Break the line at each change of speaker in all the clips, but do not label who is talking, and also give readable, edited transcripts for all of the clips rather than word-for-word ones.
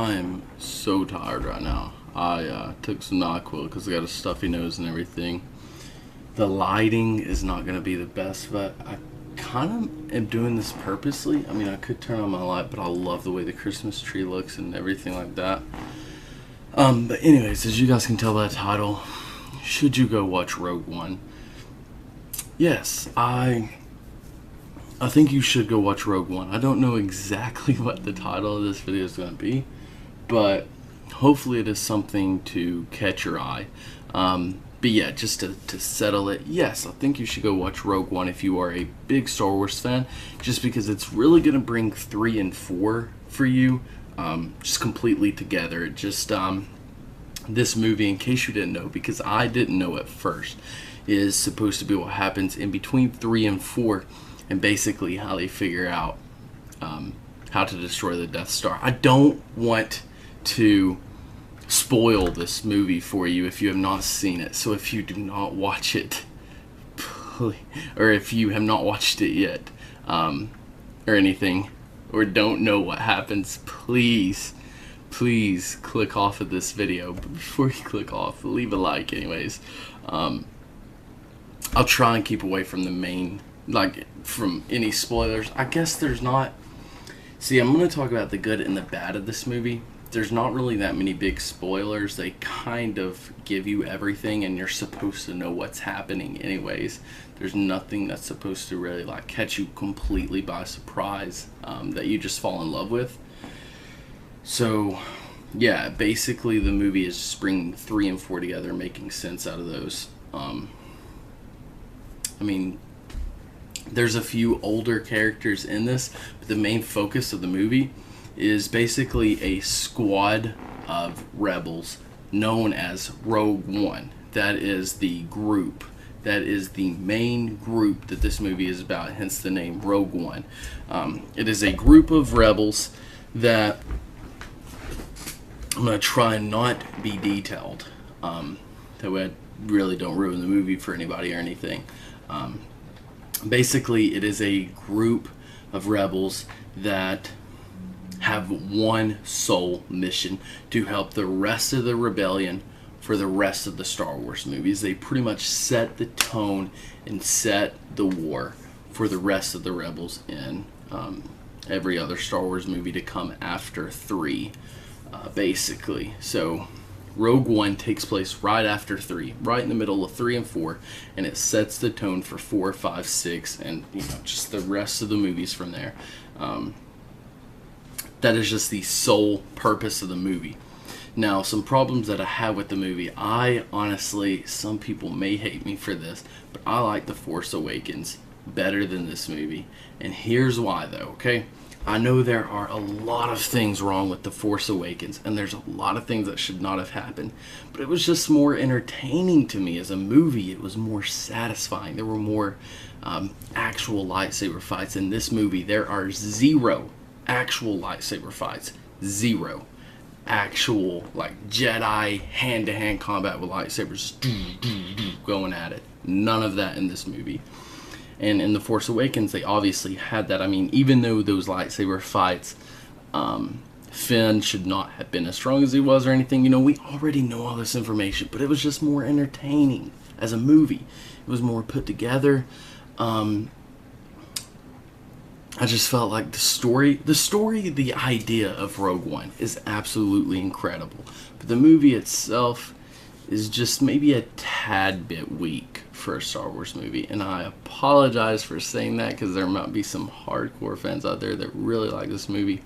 I am so tired right now. I took some NyQuil because I got a stuffy nose and everything. The lighting is not going to be the best, but I kind of am doing this purposely. I mean, I could turn on my light, but I love the way the Christmas tree looks and everything like that. But anyways, as you guys can tell by the title, should you go watch Rogue One? Yes, I think you should go watch Rogue One. I don't know exactly what the title of this video is going to be, but hopefully it is something to catch your eye. But yeah, just to settle it, yes, I think you should go watch Rogue One if you are a big Star Wars fan, just because it's really going to bring 3 and 4 for you, just completely together. Just this movie, in case you didn't know, because I didn't know at first, is supposed to be what happens in between 3 and 4, and basically how they figure out how to destroy the Death Star. I don't want to spoil this movie for you if you have not seen it. So if you do not watch it, please, or if you have not watched it yet, or anything, or don't know what happens, please click off of this video. But before you click off, leave a like anyways. I'll try and keep away from the main, from any spoilers. I guess there's not. See, I'm going to talk about the good and the bad of this movie. There's not really that many big spoilers. They kind of give you everything, and you're supposed to know what's happening anyways. There's nothing that's supposed to really catch you completely by surprise, that you just fall in love with. So, yeah, basically the movie is just bringing 3 and 4 together, making sense out of those. I mean, there's a few older characters in this, but the main focus of the movie is basically a squad of rebels known as Rogue One. That is the group. That is the main group that this movie is about, hence the name Rogue One. It is a group of rebels that I'm going to try and not be detailed. That way I really don't ruin the movie for anybody or anything. Basically, it is a group of rebels that have one sole mission: to help the rest of the rebellion for the rest of the Star Wars movies. They pretty much set the tone and set the war for the rest of the rebels in every other Star Wars movie to come after 3, basically. So Rogue One takes place right after 3, right in the middle of 3 and 4, and it sets the tone for 4, 5, 6, and just the rest of the movies from there. That is just the sole purpose of the movie. Now, some problems that I have with the movie. I honestly, some people may hate me for this, but I like The Force Awakens better than this movie. And here's why, though, okay? I know there are a lot of things wrong with The Force Awakens, and there's a lot of things that should not have happened, but it was just more entertaining to me as a movie. It was more satisfying. There were more actual lightsaber fights. In this movie, there are 0 actual lightsaber fights. 0 actual Jedi hand-to-hand combat with lightsabers going at it. None of that in this movie. And in The Force Awakens, they obviously had that. I mean, even though those lightsaber fights, Finn should not have been as strong as he was or anything. We already know all this information, but it was just more entertaining as a movie. It was more put together. I just felt like the idea of Rogue One is absolutely incredible. But the movie itself is just maybe a tad bit weak for a Star Wars movie. And I apologize for saying that, because there might be some hardcore fans out there that really like this movie.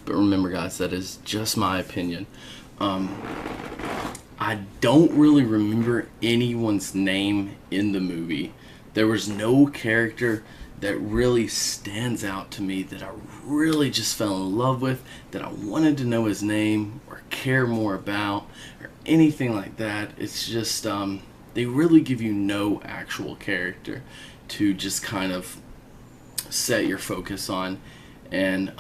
But remember, guys, that is just my opinion. I don't really remember anyone's name in the movie. There was no character that really stands out to me that I really just fell in love with, that I wanted to know his name or care more about or anything like that. It's just they really give you no actual character to just kind of set your focus on and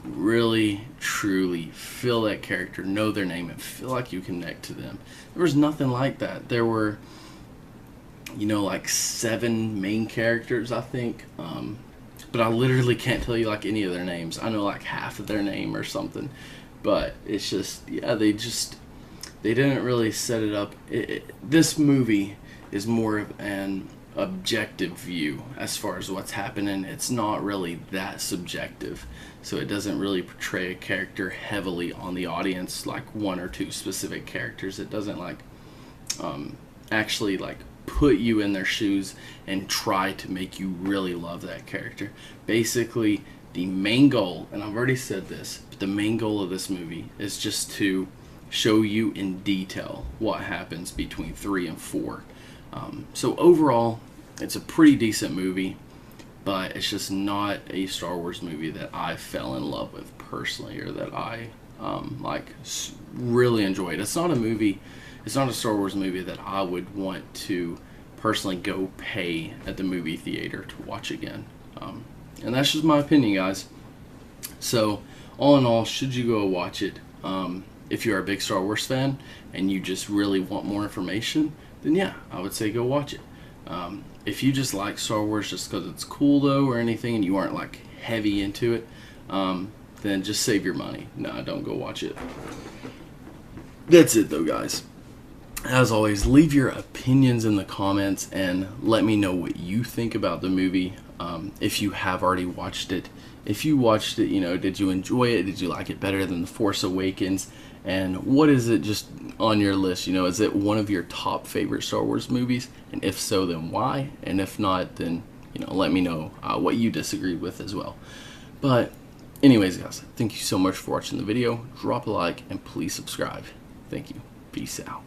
really truly feel that character, know their name, and feel like you connect to them. There was nothing like that. There were 7 main characters, I think. But I literally can't tell you any of their names. I know half of their name or something. But it's just, yeah, they didn't really set it up. This movie is more of an objective view as far as what's happening. It's not really that subjective, so it doesn't really portray a character heavily on the audience, like one or two specific characters. It doesn't like actually like put you in their shoes and try to make you really love that character. Basically, the main goal, and I've already said this, but the main goal of this movie is just to show you in detail what happens between 3 and 4. So overall, it's a pretty decent movie, but it's just not a Star Wars movie that I fell in love with personally, or that I really enjoyed. It's not a Star Wars movie that I would want to personally go pay at the movie theater to watch again. And that's just my opinion, guys. So all in all, should you go watch it? If you're a big Star Wars fan and you just really want more information, then yeah, I would say go watch it. If you just like Star Wars just because it's cool though, or anything, and you aren't like heavy into it, then just save your money. Nah, don't go watch it. That's it though, guys. As always, leave your opinions in the comments and let me know what you think about the movie. If you have already watched it, if you watched it, did you enjoy it? Did you like it better than The Force Awakens? And what is it just on your list? Is it one of your top favorite Star Wars movies? And if so, then why? And if not, then let me know what you disagreed with as well. But anyways, guys, thank you so much for watching the video. Drop a like and please subscribe. Thank you. Peace out.